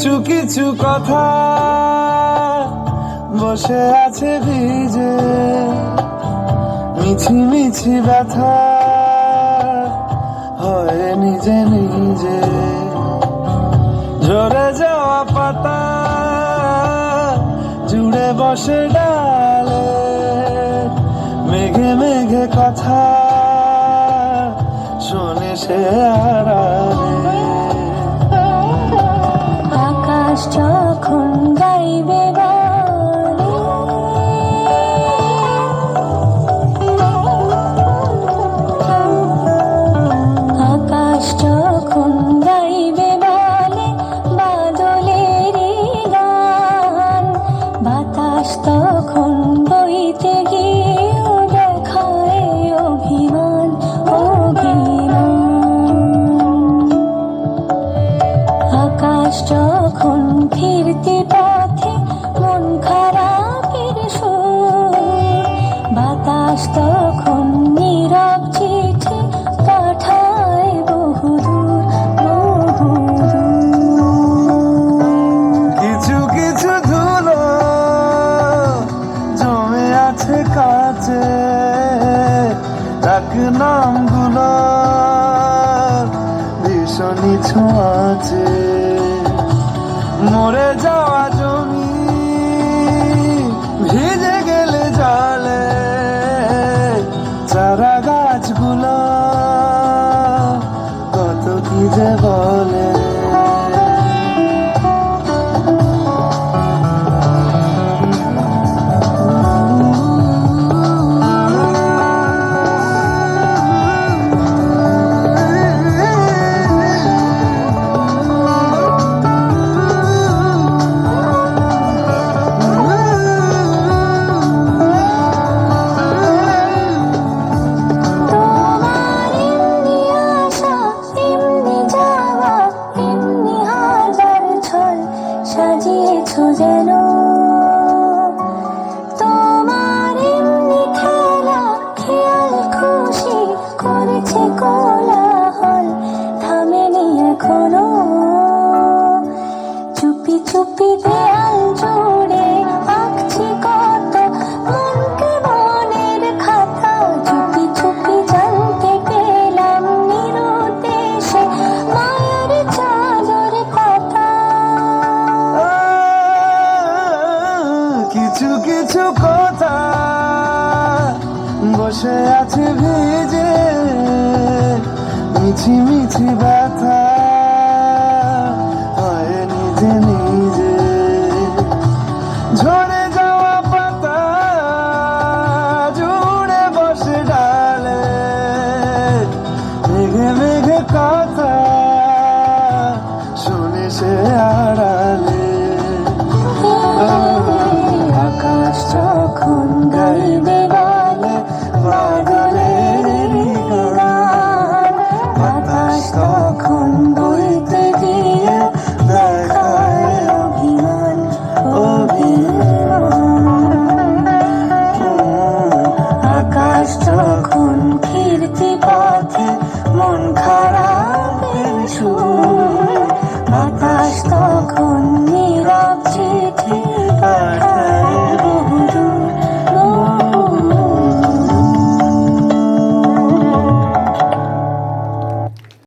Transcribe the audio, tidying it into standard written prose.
কিছু কিছু কথা বসে আছে ভিজে, মিছি মিছি ব্যথা হয় নিজে নিজে। ঝরে যাওয়া পাতা জুড়ে বসে ডালে, মেঘে মেঘে কথা শোনে সে আড়ালে। আকাশ যখন গাইবে বলে, আকাশ যখন গাইবে বলে বাদলের গান, বাতাস তখন বইতে গিয়েও দেখায় অভিমান অভিমান। আকাশ যখন ফিরতে পথে মন খারাপের সুর, বাতাস তখন নীরব চিঠি পাঠায় বহুদূর বহুদূর। কিছু কিছু ধুলো জমে আছে কাছে, এক নামগুলো ভীষণই ছোঁয়াছে। মরে যাওয়া জমি ভিজে গেলে জলে, চারা গাছগুলো কত কি যে বলে। সাজিয়েছো যেন তোমার এমনি খেলা, খেয়াল খুশি করেছে কোলাহল, থামেনি এখনো। চুপি চুপি দেয়াল জুড়ে আঁকছি কত মনকে মনের খাতা, চুপি চুপি জানতে পেলাম নিরুদ্দেশে মায়ের চাদর পাতা। কিছু কিছু কথা বসে আছে ভিজে, মিছি মিছি ব্যথা